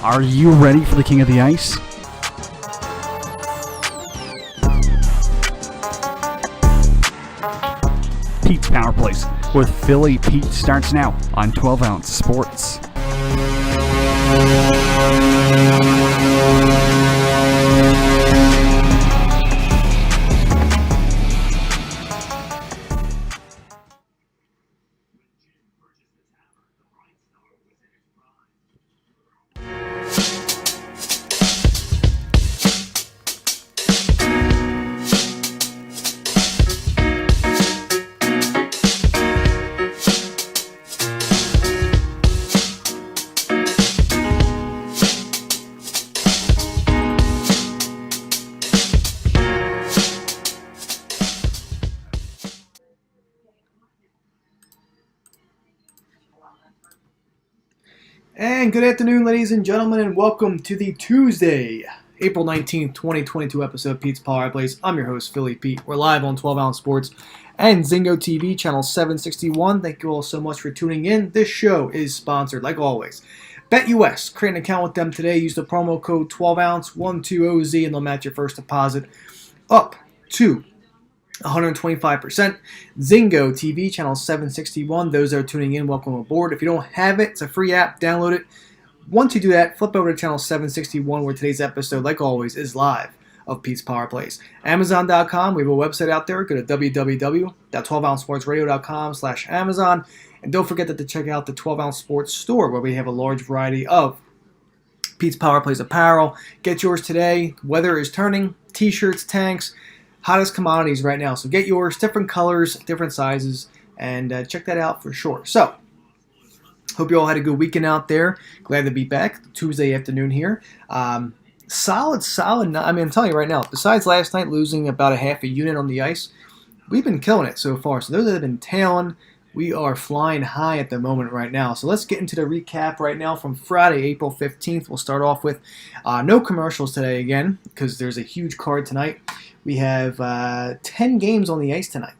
Are you ready for the King of the Ice? Pete's Power Plays with Philly Pete starts now on 12 Ounce Sports. And good afternoon, ladies and gentlemen, and welcome to the Tuesday, April 19th, 2022 episode of Pete's Power Plays. I'm your host, Philly Pete. We're live on 12 Ounce Sports and Zingo TV, channel 761. Thank you all so much for tuning in. This show is sponsored, like always, BetUS. Create an account with them today. Use the promo code 12ounce 12OZ, and they'll match your first deposit up to 125%. Zingo TV, channel 761. Those that are tuning in, welcome aboard. If you don't have it, it's a free app. Download it. Once you do that, flip over to channel 761, where today's episode, like always, is live of Pete's Power Plays. Amazon.com. We have a website out there. Go to www.12ouncesportsradio.com/Amazon. And don't forget to check out the 12 Ounce Sports store, where we have a large variety of Pete's Power Plays apparel. Get yours today. Weather is turning. T-shirts, tanks, hottest commodities right now. So get yours, different colors, different sizes, and check that out for sure. So, hope you all had a good weekend out there. Glad to be back Tuesday afternoon here. Solid. I mean, I'm telling you right now, besides last night losing about a half a unit on the ice, we've been killing it so far. So those that have been tailing, we are flying high at the moment right now. So let's get into the recap right now from Friday, April 15th. We'll start off with no commercials today again, because there's a huge card tonight. We have 10 games on the ice tonight.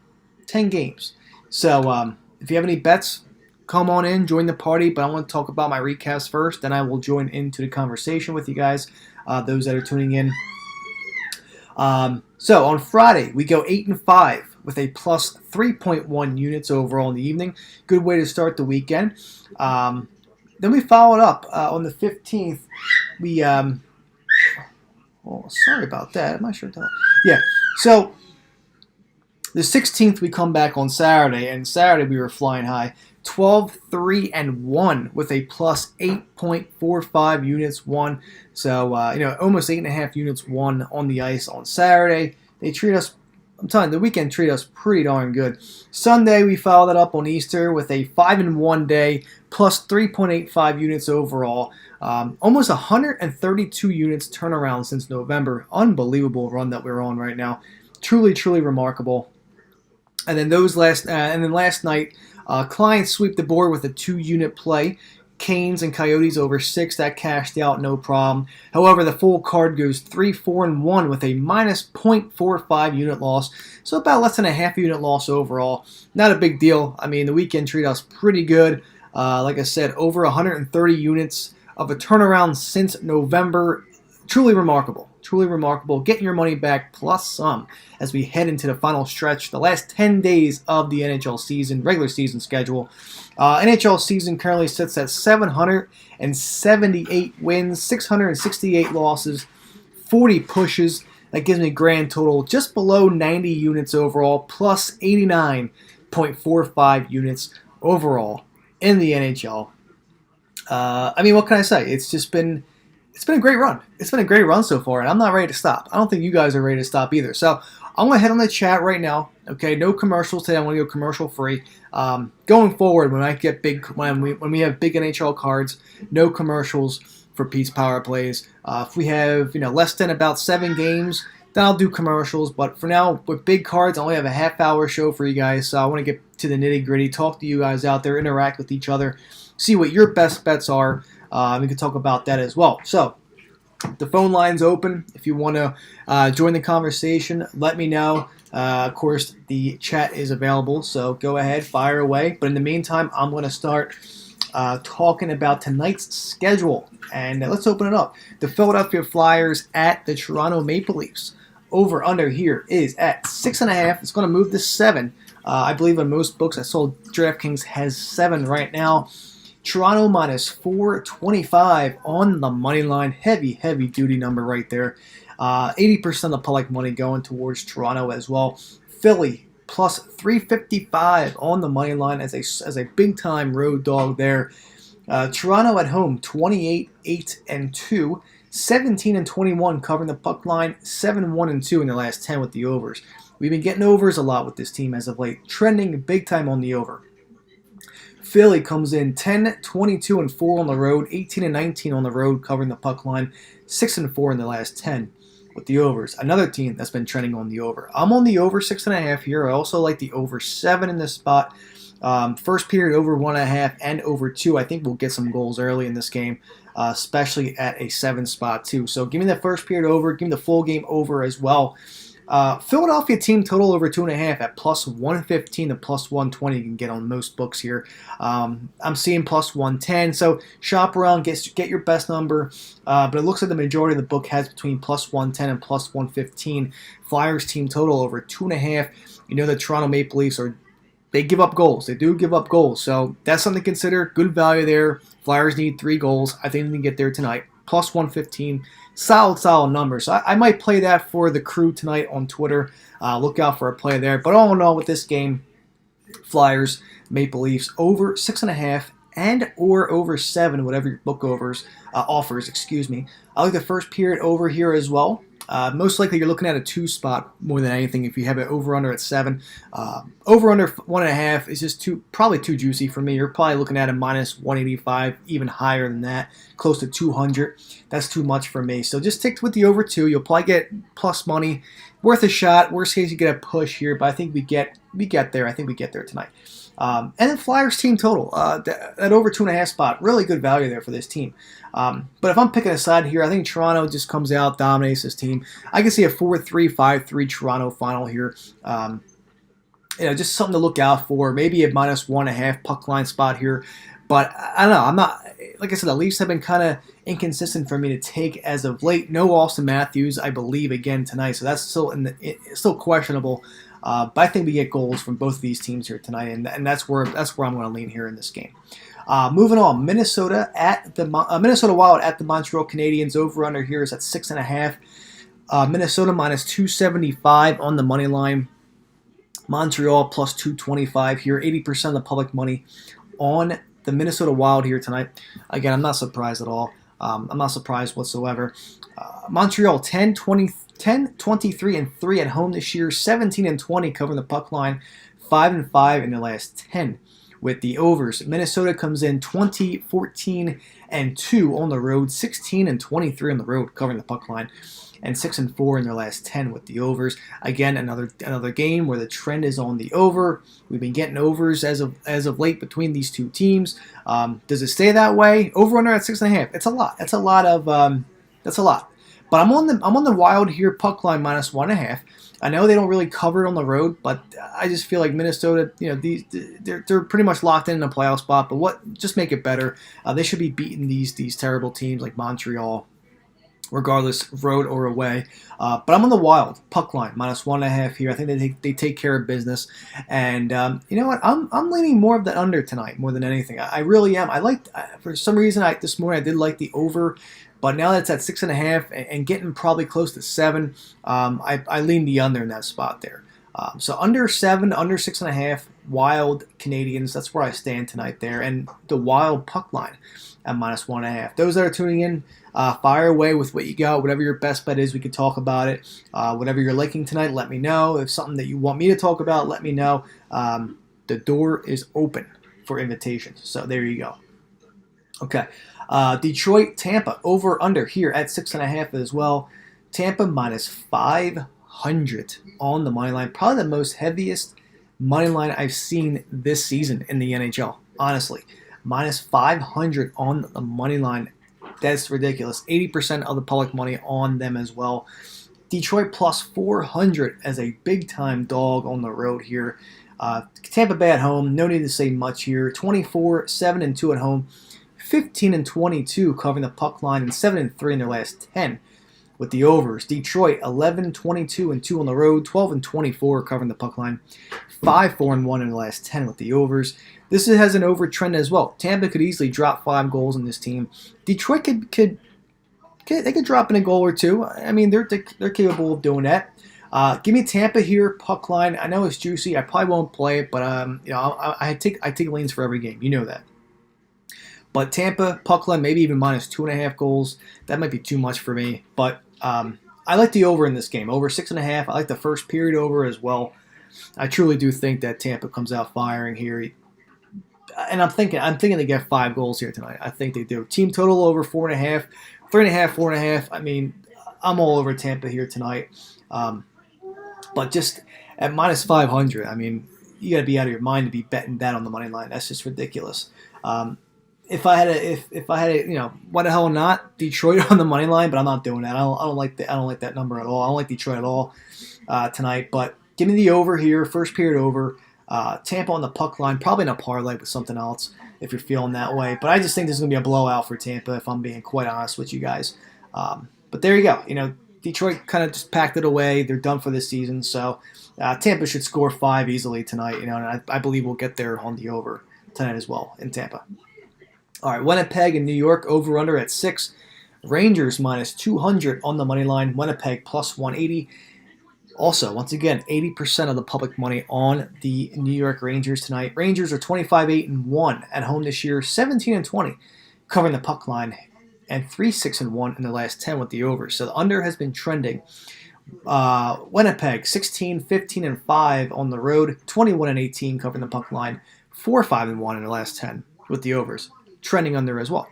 10 games. So if you have any bets, come on in, join the party. But I want to talk about my recaps first. Then I will join into the conversation with you guys, those that are tuning in. So on Friday, we go 8-5 with a plus 3.1 units overall in the evening. Good way to start the weekend. Then we followed up on the 15th. We... Oh, sorry about that. I'm not sure. Yeah. So the 16th we come back on Saturday, and Saturday we were flying high. 12-3-1 with a plus 8.45 units won. So almost 8.5 units won on the ice on Saturday. They treat us. I'm telling you, the weekend treated us pretty darn good. Sunday, we followed that up on Easter with a 5-1 day, plus 3.85 units overall. Almost 132 units turnaround since November. Unbelievable run that we're on right now. Truly, truly remarkable. And then last night, Klein sweep the board with a 2-unit play. Canes and Coyotes over 6. That cashed out, no problem. However, the full card goes 3-4-1 with a minus 0.45 unit loss. So about less than a half unit loss overall. Not a big deal. I mean, the weekend treated us pretty good. Like I said, over 130 units of a turnaround since November. Truly remarkable. Truly remarkable. Getting your money back plus some as we head into the final stretch, the last 10 days of the NHL season, regular season schedule. NHL season currently sits at 778 wins, 668 losses, 40 pushes. That gives me a grand total just below 90 units overall, plus 89.45 units overall in the NHL. I mean, what can I say? It's been a great run. It's been a great run so far, and I'm not ready to stop. I don't think you guys are ready to stop either. So I'm going to head on the chat right now. Okay, no commercials today. I'm going to go commercial free. Going forward, when we have big NHL cards, no commercials for Pete's Power Plays. If we have less than about 7 games, then I'll do commercials. But for now, with big cards, I only have a half-hour show for you guys. So I want to get to the nitty-gritty, talk to you guys out there, interact with each other, see what your best bets are. We can talk about that as well. So the phone line's open. If you want to join the conversation, let me know. Of course, the chat is available, so go ahead, fire away. But in the meantime, I'm going to start talking about tonight's schedule. And let's open it up. The Philadelphia Flyers at the Toronto Maple Leafs. Over under here is at 6.5. It's going to move to 7. I believe in most books I saw DraftKings has 7 right now. Toronto minus 425 on the money line. Heavy duty number right there. 80% of the public money going towards Toronto as well. Philly plus 355 on the money line as a big time road dog there. Toronto at home 28-8-2, 17-21 covering the puck line, 7-1-2 in the last 10 with the overs. We've been getting overs a lot with this team as of late, trending big time on the over. Philly comes in 10-22-4 on the road, 18-19 on the road covering the puck line, 6-4 in the last 10 with the overs. Another team that's been trending on the over. I'm on the over 6.5 here. I also like the over 7 in this spot. First period over 1.5 and over 2. I think we'll get some goals early in this game, especially at a 7 spot too. So give me the first period over. Give me the full game over as well. Philadelphia team total over 2.5 at plus 115 to plus 120. You can get on most books here. I'm seeing plus 110. So shop around, get your best number. But it looks like the majority of the book has between plus 110 and plus 115. Flyers team total over 2.5. You know the Toronto Maple Leafs they give up goals. They do give up goals. So that's something to consider. Good value there. Flyers need 3 goals. I think they can get there tonight. Plus 115. Solid number. So I might play that for the crew tonight on Twitter. Look out for a play there. But all in all, with this game, Flyers, Maple Leafs, over 6.5 and or over 7, whatever your book offers. I like the first period over here as well. Most likely you're looking at a 2 spot more than anything if you have it over-under at 7. Over-under 1.5 is just probably too juicy for me. You're probably looking at a minus 185, even higher than that, close to 200. That's too much for me. So just stick with the over 2. You'll probably get plus money. Worth a shot. Worst case, you get a push here, but I think we get there. I think we get there tonight. And then Flyers team total, that over 2.5 spot, really good value there for this team. But if I'm picking a side here, I think Toronto just comes out, dominates this team. I can see a 4-3, 5-3 Toronto final here. Just something to look out for. Maybe a minus 1.5 puck line spot here. But I don't know. I'm not, like I said, the Leafs have been kind of inconsistent for me to take as of late. No Austin Matthews, I believe, again tonight. So that's still questionable. But I think we get goals from both of these teams here tonight, and that's where I'm going to lean here in this game. Moving on, Minnesota Wild at the Montreal Canadiens. Over under here is at 6.5. Minnesota minus 275 on the money line. Montreal plus 225 here. 80% of the public money on the Minnesota Wild here tonight. Again, I'm not surprised at all. I'm not surprised whatsoever. Montreal 10-23-3 at home this year. 17-20 covering the puck line. 5-5 in their last 10 with the overs. Minnesota comes in 20-14-2 on the road. 16-23 on the road covering the puck line. And 6-4 in their last 10 with the overs. Again, another game where the trend is on the over. We've been getting overs as of late between these two teams. Does it stay that way? Over under at 6.5. It's a lot. That's a lot. But I'm on the Wild here. Puck line minus 1.5. I know they don't really cover it on the road, but I just feel like Minnesota, they're pretty much locked in a playoff spot. But just make it better. They should be beating these terrible teams like Montreal, regardless, road or away. But I'm on the Wild puck line minus 1.5 here. I think they take care of business, and you know what? I'm leaning more of the under tonight more than anything. I really am. For some reason this morning I did like the over, but now that's at 6.5 and getting probably close to 7. I lean the under in that spot there. So under 7, under 6.5. Wild Canadiens. That's where I stand tonight there, and the Wild puck line at minus 1.5. Those that are tuning in, fire away with what you got. Whatever your best bet is, we could talk about it. Whatever you're liking tonight, let me know. If something that you want me to talk about, let me know. The door is open for invitations. So there you go. Okay. Detroit, Tampa, over under here at 6.5 as well. Tampa minus 500 on the money line. Probably the most heaviest money line I've seen this season in the NHL, honestly. Minus 500 on the money line. That's ridiculous. 80% of the public money on them as well. Detroit plus 400 as a big-time dog on the road here. Tampa Bay at home, no need to say much here. 24, 7-2 at home, 15-22 covering the puck line, and 7-3 in their last 10 with the overs. Detroit 11-22-2 on the road, 12-24 covering the puck line, 5-4-1 in the last 10 with the overs. This has an over trend as well. Tampa could easily drop 5 goals in this team. Detroit could drop in a goal or two. I mean, they're capable of doing that. Give me Tampa here, puck line. I know it's juicy. I probably won't play it, but I take leans for every game. You know that. But Tampa, puck line, maybe even minus 2.5 goals. That might be too much for me. But I like the over in this game. Over 6.5. I like the first period over as well. I truly do think that Tampa comes out firing here. And I'm thinking they get 5 goals here tonight. I think they do. Team total over 4.5. 3.5, 4.5. I mean, I'm all over Tampa here tonight. But just at minus 500, I mean, you got to be out of your mind to be betting that on the money line. That's just ridiculous. If I had a, why the hell not Detroit on the money line? But I'm not doing that. I don't like that number at all. I don't like Detroit at all tonight. But give me the over here, first period over. Tampa on the puck line, probably in a parlay with something else if you're feeling that way. But I just think this is going to be a blowout for Tampa, if I'm being quite honest with you guys. But there you go. Detroit kind of just packed it away. They're done for this season. So Tampa should score 5 easily tonight. And I believe we'll get there on the over tonight as well in Tampa. All right, Winnipeg and New York over-under at 6. Rangers minus 200 on the money line. Winnipeg plus 180. Also, once again, 80% of the public money on the New York Rangers tonight. Rangers are 25-8-1 at home this year, 17-20 covering the puck line, and 3-6-1 in the last 10 with the over. So the under has been trending. Winnipeg 16-15-5 on the road, 21-18 covering the puck line, 4-5-1 in the last 10 with the overs. Trending under as well.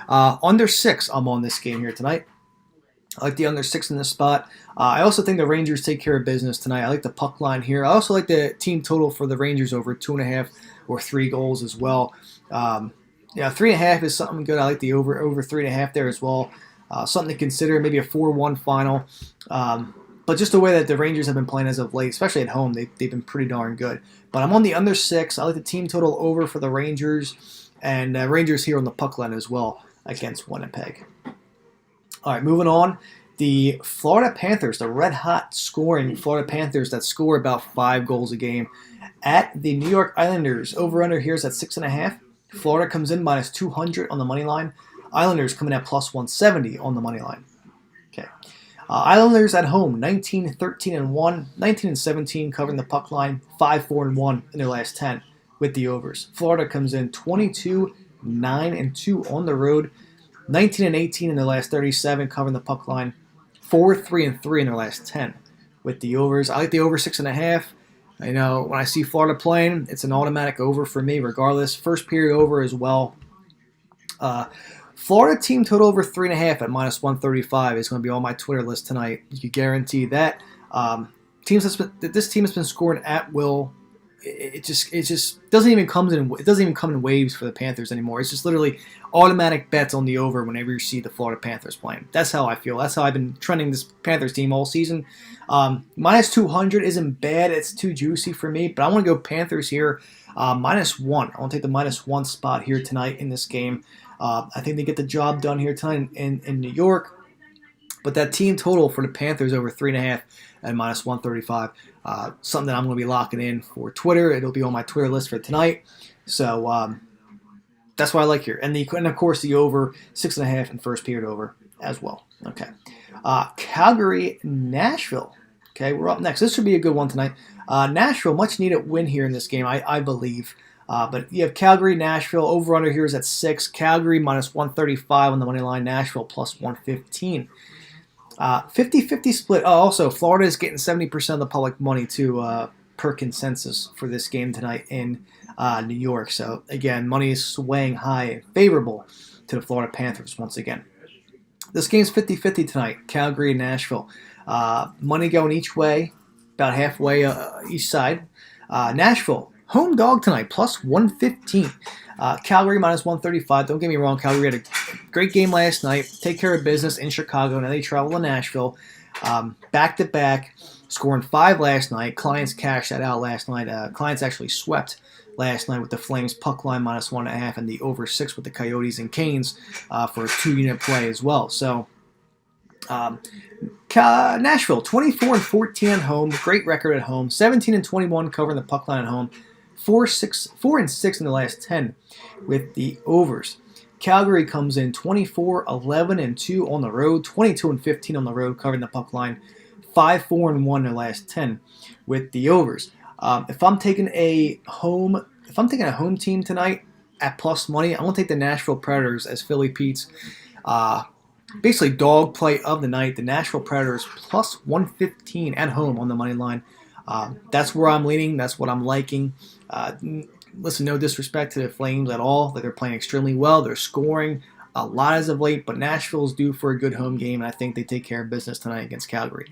Under 6, I'm on this game here tonight. I like the under 6 in this spot. I also think the Rangers take care of business tonight. I like the puck line here. I also like the team total for the Rangers over 2.5 or 3 goals as well. 3.5 is something good. I like the over 3.5 there as well. Something to consider, maybe a 4-1 final. But just the way that the Rangers have been playing as of late, especially at home, they've been pretty darn good. But I'm on the under 6. I like the team total over for the Rangers. And Rangers here on the puck line as well against Winnipeg. All right, moving on. The Florida Panthers, the red-hot scoring Florida Panthers that score about 5 goals a game at the New York Islanders. Over-under here is at 6.5. Florida comes in minus 200 on the money line. Islanders coming at plus 170 on the money line. Okay. Islanders at home, 19-13-1, 19-17 covering the puck line, 5-4-1 in their last 10 with the overs. Florida comes in 22-9-2 on the road, 19-18 in their last 37 covering the puck line, 4-3-3 in their last 10 with the overs. I like the over 6.5. I know when I see Florida playing, it's an automatic over for me regardless. First period over as well. Florida team total over 3.5 at minus 135 is going to be on my Twitter list tonight. You can guarantee that. This team has been scoring at will. It just doesn't even come in waves for the Panthers anymore. It's just literally automatic bets on the over whenever you see the Florida Panthers playing. That's how I feel. That's how I've been trending this Panthers team all season. Minus 200 isn't bad. It's too juicy for me, but I want to go Panthers here. Minus 1. I want to take the minus 1 spot here tonight in this game. I think they get the job done here tonight in New York. But that team total for the Panthers over 3.5 at minus 135. Something that I'm going to be locking in for Twitter. It'll be on my Twitter list for tonight. So that's what I like here. And of course the over 6.5 and first period over as well. Okay. Calgary, Nashville. Okay, we're up next. This should be a good one tonight. Nashville, much needed win here in this game, I believe. But you have Calgary, Nashville. Over-under here is at 6. Calgary minus 135 on the money line. Nashville plus 115. 50-50 split. Oh, also, Florida is getting 70% of the public money too, per consensus for this game tonight in New York. So, again, money is swaying high and favorable to the Florida Panthers once again. This game's 50-50 tonight, Calgary and Nashville. Money going each way, about halfway each side. Nashville, home dog tonight, plus 115. Calgary minus 135. Don't get me wrong, Calgary had a great game last night. Take care of business in Chicago. Now they travel to Nashville. Back-to-back. scoring 5 last night. Clients cashed that out last night. Clients actually swept last night with the Flames puck line -1.5 and the over 6 with the Coyotes and Canes for a 2-unit play as well. So Nashville 24-14 at home, great record at home. 17-21 covering the puck line at home. 4-6 in the last 10 with the overs. Calgary comes in 24-11-2 on the road, 22-15 on the road covering the puck line. 5-4-1 in their last 10 with the overs. If I'm taking a home team tonight at plus money, I'm gonna take the Nashville Predators as Philly Pete's basically dog play of the night. The Nashville Predators plus 115 at home on the money line. That's where I'm leaning. That's what I'm liking. Listen, no disrespect to the Flames at all. They're playing extremely well. They're scoring a lot as of late, but Nashville's due for a good home game, and I think they take care of business tonight against Calgary.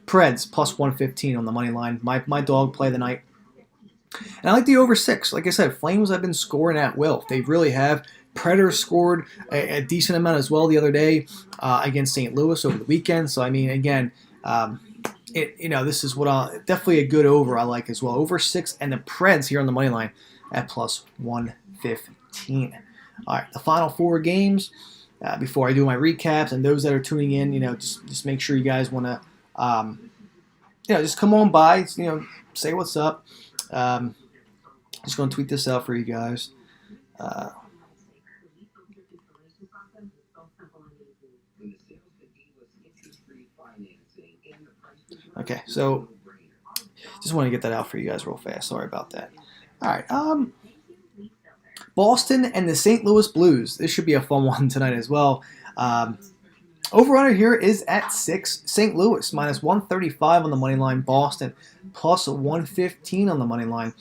Preds plus 115 on the money line. My dog play of the night. And I like the over 6. Like I said, Flames have been scoring at will. They really have. Predators scored a decent amount as well the other day against St. Louis over the weekend. So, I mean, again, this is what definitely a good over I like as well. Over 6 and the Preds here on the money line at plus 115. All right, the final 4 games. Before I do my recaps, and those that are tuning in, just make sure you guys want to, just come on by, say what's up. Just going to tweet this out for you guys. Okay, so just want to get that out for you guys real fast. Sorry about that. All right, Boston and the St. Louis Blues. This should be a fun one tonight as well. Over-under here is at 6. St. Louis minus 135 on the money line. Boston plus 115 on the money line.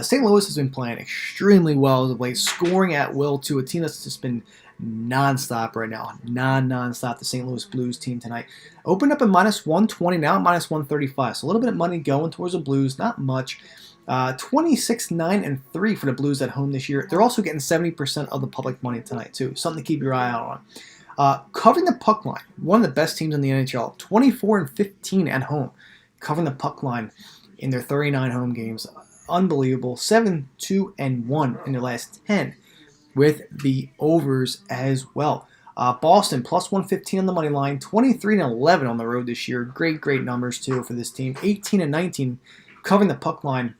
St. Louis has been playing extremely well as of late, scoring at will to a team that's just been nonstop right now. Non-stop, the St. Louis Blues team tonight. Opened up at minus 120, now at minus 135. So a little bit of money going towards the Blues, not much. 26-9-3 for the Blues at home this year. They're also getting 70% of the public money tonight too. Something to keep your eye out on. Covering the puck line, one of the best teams in the NHL. 24-15 at home, covering the puck line in their 39 home games. Unbelievable. 7-2-1 in their last 10 with the overs as well. Boston plus 115 on the money line. 23-11 on the road this year. Great numbers too for this team. 18-19 covering the puck line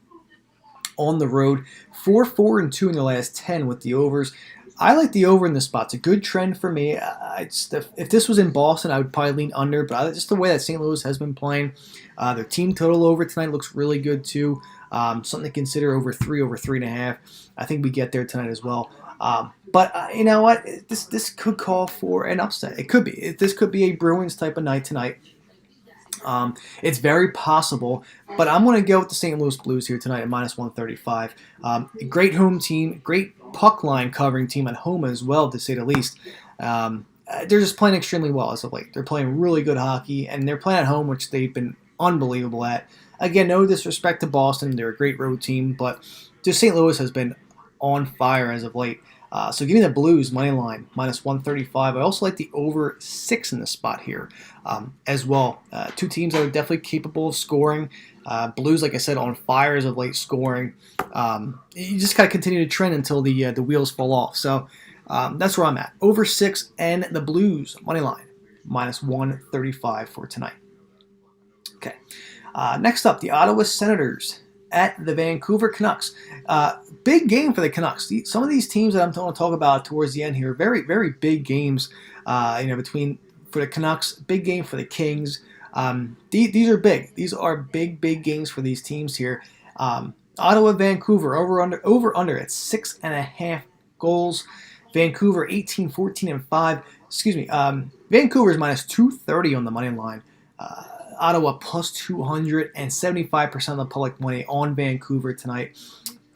on the road. 4-4-2 in the last 10 with the overs. I like the over in this spot. It's a good trend for me. If this was in Boston, I would probably lean under, but just the way that St. Louis has been playing, their team total over tonight looks really good too. Something to consider over 3.5. I think we get there tonight as well. But you know what? This could call for an upset. It could be. This could be a Bruins type of night tonight. It's very possible, but I'm going to go with the St. Louis Blues here tonight at minus 135. Great home team, great puck line covering team at home as well, to say the least. They're just playing extremely well as of late. They're playing really good hockey, and they're playing at home, which they've been unbelievable at. Again, no disrespect to Boston. They're a great road team, but just St. Louis has been on fire as of late. So give me the Blues money line, minus 135. I also like the over 6 in the spot here as well. Two teams that are definitely capable of scoring. Blues, like I said, on fire as of late scoring. You just got to continue to trend until the wheels fall off. So that's where I'm at. Over 6 and the Blues money line, minus 135 for tonight. Okay. Next up, the Ottawa Senators at the Vancouver Canucks. Big game for the Canucks. Some of these teams that I'm going to talk about towards the end here, very, very big games. For the Canucks, big game for the Kings. These are big. These are big games for these teams here. Ottawa, Vancouver, over under at 6.5 goals. Vancouver 18-14-5. Excuse me. Vancouver's minus 230 on the money line. Ottawa plus 275% of the public money on Vancouver tonight.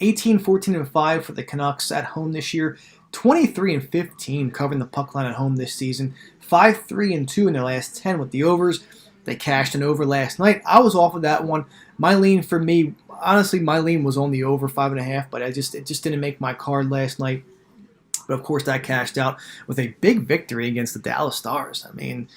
18-14-5 for the Canucks at home this year. 23-15 covering the puck line at home this season. 5-3-2 in their last 10 with the overs. They cashed an over last night. I was off of that one. My lean for me, honestly, my lean was on the over 5.5, but it just didn't make my card last night. But of course, that cashed out with a big victory against the Dallas Stars. I mean,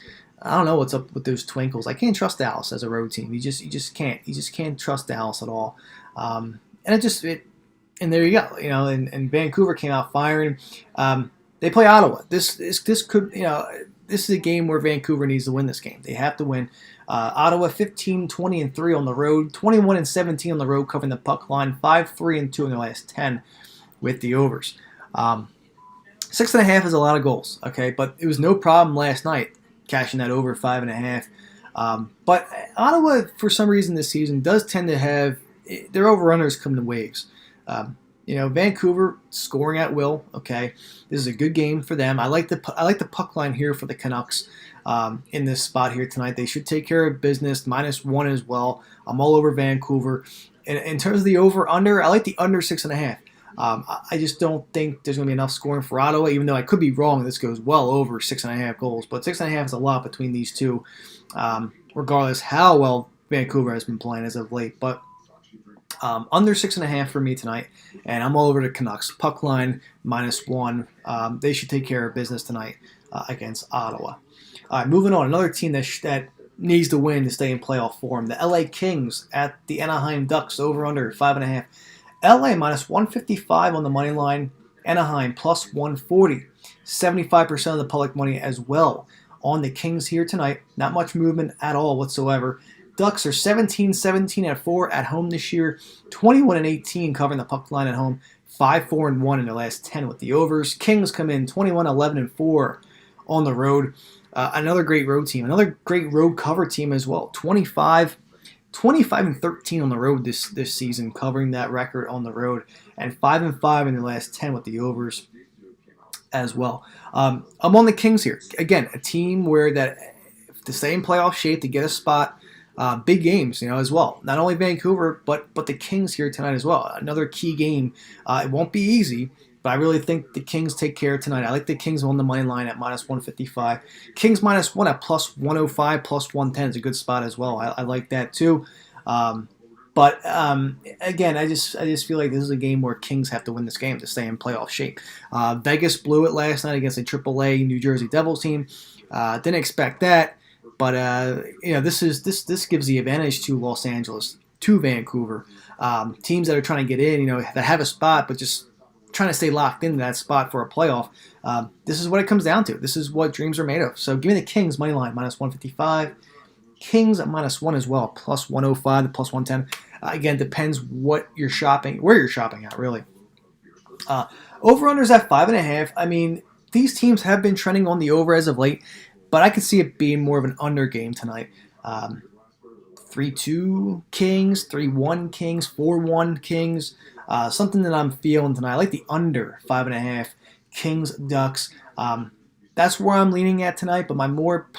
I don't know what's up with those twinkles. I can't trust Dallas as a road team. You just can't. You just can't trust Dallas at all. And and there you go. And Vancouver came out firing. They play Ottawa. This could, this is a game where Vancouver needs to win this game. They have to win. Ottawa 15-20-3 on the road, 21-17 on the road, covering the puck line, 5-3-2 in their last 10 with the overs. 6.5 is a lot of goals, okay, but it was no problem last night cashing that over 5.5. But Ottawa, for some reason this season, does tend to have their overrunners come in waves. Vancouver scoring at will. Okay, this is a good game for them. I like the puck line here for the Canucks in this spot here tonight. They should take care of business. -1 as well. I'm all over Vancouver. In terms of the over/under, I like the under 6.5. I just don't think there's going to be enough scoring for Ottawa, even though I could be wrong. This goes well over 6.5 goals, but 6.5 is a lot between these two, regardless how well Vancouver has been playing as of late. But under 6.5 for me tonight, and I'm all over the Canucks. Puck line -1. They should take care of business tonight against Ottawa. All right, moving on. Another team that needs to win to stay in playoff form. The LA Kings at the Anaheim Ducks, over under 5.5. LA -155 on the money line. Anaheim +140. 75% of the public money as well on the Kings here tonight. Not much movement at all whatsoever. Ducks are 17-17-4 at home this year. 21-18 covering the puck line at home. 5-4-1 in their last 10 with the overs. Kings come in 21-11-4 on the road. Another great road team. Another great road cover team as well. 25-13 on the road this season, covering that record on the road, and 5-5 in their last 10 with the overs as well. I'm on the Kings here. Again, a team where that to stay in playoff shape, to get a spot, big games, as well. Not only Vancouver, but the Kings here tonight as well. Another key game. It won't be easy, but I really think the Kings take care tonight. I like the Kings on the money line at -155. Kings -1 at +105, +110 is a good spot as well. I like that too. But again, I just feel like this is a game where Kings have to win this game to stay in playoff shape. Vegas blew it last night against a AAA New Jersey Devils team. Didn't expect that, but this gives the advantage to Los Angeles, to Vancouver. Teams that are trying to get in, that have a spot, but just trying to stay locked into that spot for a playoff. This is what it comes down to. This is what dreams are made of. So give me the Kings money line -155. Kings at -1 as well, +105 to +110. Again, depends where you're shopping at, really. Over-unders at 5.5. I mean, these teams have been trending on the over as of late, but I could see it being more of an under game tonight. 3-2 Kings, 3-1 Kings, 4-1 Kings. Something that I'm feeling tonight. I like the under 5.5 Kings Ducks. That's where I'm leaning at tonight. But my more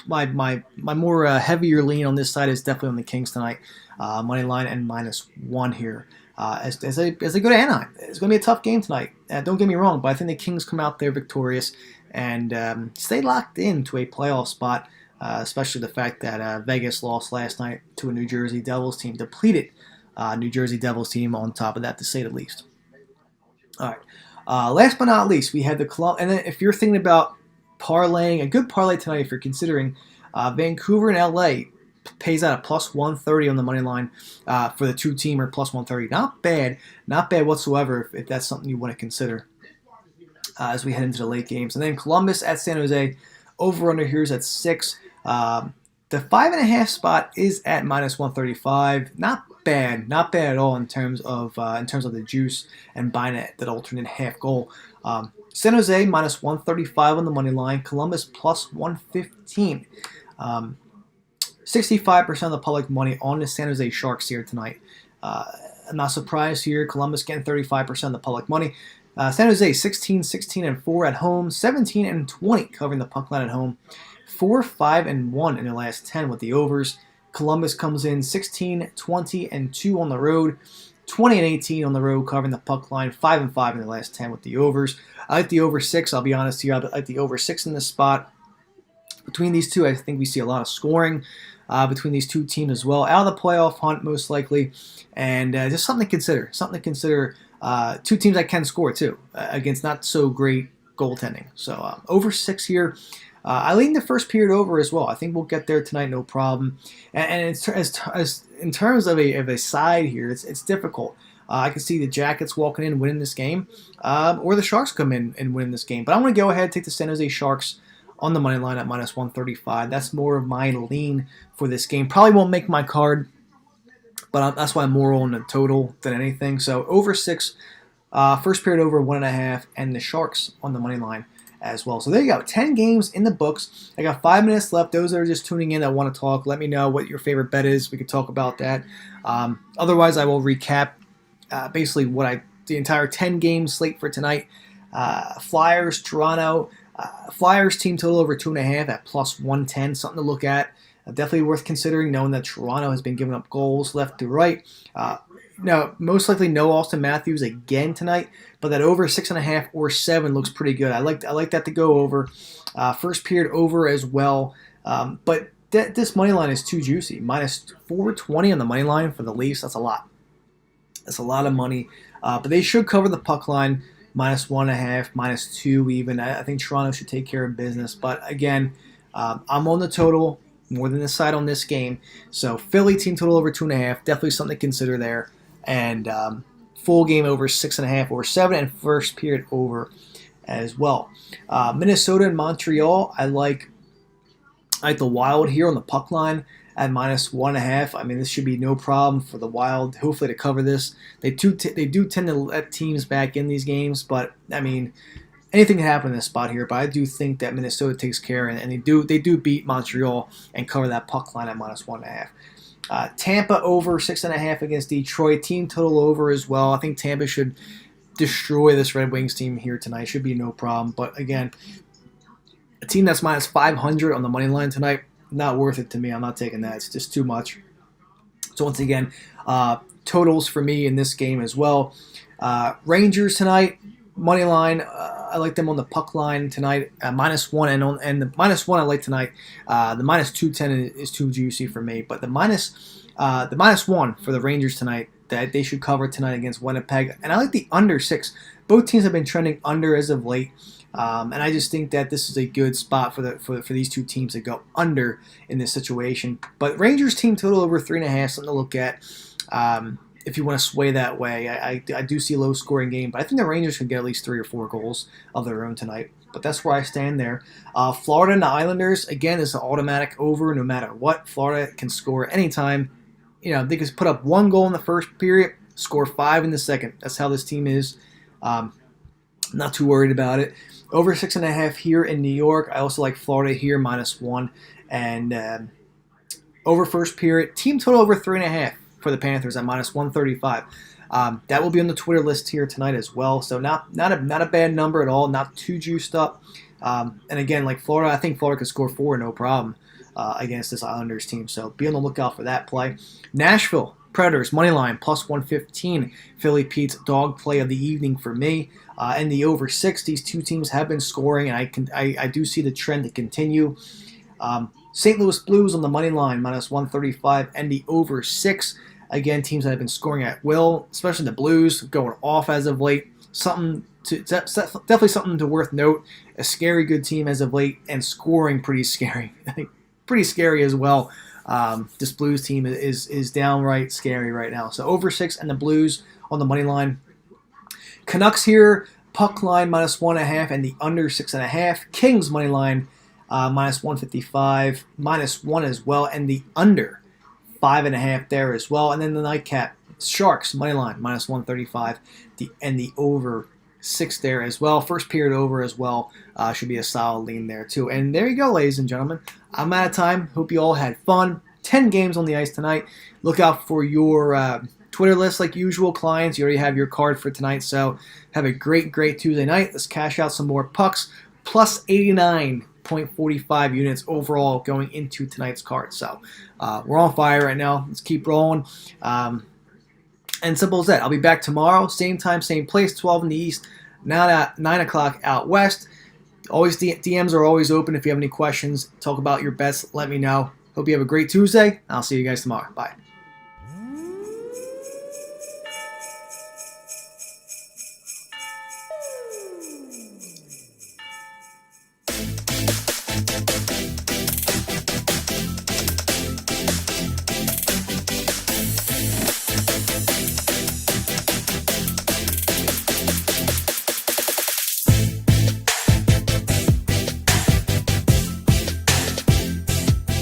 heavier lean on this side is definitely on the Kings tonight. Money line and -1 here. As they go to Anaheim, it's going to be a tough game tonight. Don't get me wrong, but I think the Kings come out there victorious and stay locked into a playoff spot. Especially the fact that Vegas lost last night to a New Jersey Devils team, depleted New Jersey Devils team on top of that, to say the least. All right. Last but not least, we have the club. And then if you're thinking about parlaying, a good parlay tonight, if you're considering Vancouver and LA, pays out a +130 on the money line for the two-teamer, +130. Not bad whatsoever if that's something you want to consider as we head into the late games. And then Columbus at San Jose, over/under here is at 6. The 5.5 spot is at -135. Not bad at all in terms of the juice and buying that alternate half goal. San Jose -135 on the money line. Columbus +115. 65% of the public money on the San Jose Sharks here tonight. I'm not surprised here. Columbus getting 35% of the public money. San Jose 16-16-4 at home. 17-20 covering the puck line at home. 4-5-1 in their last 10 with the overs. Columbus comes in 16-20-2 on the road. 20-18 on the road, covering the puck line. 5-5 in their last 10 with the overs. I like the over 6. I'll be honest here. I like the over 6 in this spot. Between these two, I think we see a lot of scoring between these two teams as well. Out of the playoff hunt, most likely. And just something to consider. Two teams that can score, too, against not so great goaltending. So over 6 here. I lean the first period over as well. I think we'll get there tonight, no problem. And as in terms of a side here, it's difficult. I can see the Jackets walking in, winning this game, or the Sharks come in and win this game. But I'm going to go ahead and take the San Jose Sharks on the money line at minus 135. That's more of my lean for this game. Probably won't make my card, but that's why I'm more on the total than anything. So over 6, first period over 1.5, and the Sharks on the money line as well. So there you go, 10 games in the books. I got 5 minutes left. Those that are just tuning in that want to talk, let me know what your favorite bet is. We could talk about that. Otherwise, I will recap basically the entire 10 game slate for tonight. Flyers, Toronto. Flyers team total over 2.5 at plus 110. Something to look at. Definitely worth considering, knowing that Toronto has been giving up goals left to right. Now, most likely no Austin Matthews again tonight, but that over 6.5 or 7 looks pretty good. I like that to go over. First period over as well. But this money line is too juicy. Minus 420 on the money line for the Leafs. That's a lot. That's a lot of money. But they should cover the puck line. Minus 1.5, minus 2 even. I think Toronto should take care of business. But again, I'm on the total more than the side on this game. So Philly team total over 2.5. Definitely something to consider there. And full game over 6.5 or 7, and first period over as well. Minnesota and Montreal, I like the Wild here on the puck line at minus 1.5. I mean, this should be no problem for the Wild, hopefully, to cover this. They do tend to let teams back in these games, but I mean, anything can happen in this spot here. But I do think that Minnesota takes care, and they do beat Montreal and cover that puck line at minus 1.5. Tampa over 6.5 against Detroit. Team total over as well. I think Tampa should destroy this Red Wings team here tonight. Should be no problem. But again, a team that's minus 500 on the money line tonight, not worth it to me. I'm not taking that. It's just too much. So once again, totals for me in this game as well. Rangers tonight, money line. I like them on the puck line tonight at minus 1, and the minus 1 I like tonight. The minus 210 is too juicy for me, but the minus 1 for the Rangers tonight, that they should cover tonight against Winnipeg. And I like the under 6. Both teams have been trending under as of late. And I just think that this is a good spot for these two teams to go under in this situation. But Rangers team total over 3.5, something to look at if you want to sway that way. I do see a low-scoring game, but I think the Rangers can get at least 3 or 4 goals of their own tonight. But that's where I stand there. Florida and the Islanders, again, is an automatic over no matter what. Florida can score anytime. You know, they can put up 1 goal in the first period, score 5 in the second. That's how this team is. Not too worried about it. Over 6.5 here in New York. I also like Florida here, minus 1. And over first period, team total over 3.5 for the Panthers at minus 135. That will be on the Twitter list here tonight as well. So not a bad number at all. Not too juiced up. And again, like Florida, I think Florida could score 4 no problem against this Islanders team. So be on the lookout for that play. Nashville Predators money line plus 115. Philly Pete's dog play of the evening for me. And the over 6. These two teams have been scoring, and I do see the trend to continue. St. Louis Blues on the money line minus 135, and the over 6. Again, teams that have been scoring at will, especially the Blues, going off as of late. Definitely something to worth note. A scary good team as of late, and scoring pretty scary. I think pretty scary as well. This Blues team is downright scary right now. So over 6 and the Blues on the money line. Canucks here, puck line minus 1.5 and the under 6.5. Kings money line minus 155, minus 1 as well, and the under 5.5 there as well. And then the nightcap, Sharks money line minus 135, and the over 6 there as well. First period over as well. Should be a solid lean there too. And there you go, ladies and gentlemen. I'm out of time. Hope you all had fun. 10 games on the ice tonight. Look out for your Twitter list like usual, clients. You already have your card for tonight, so have a great Tuesday night. Let's cash out some more pucks. Plus 89.45 units overall going into tonight's card. So we're on fire right now. Let's keep rolling. And simple as that. I'll be back tomorrow, same time, same place, 12 in the East, now at 9 o'clock out West. Always DMs are always open. If you have any questions, talk about your bets, let me know. Hope you have a great Tuesday. I'll see you guys tomorrow. Bye.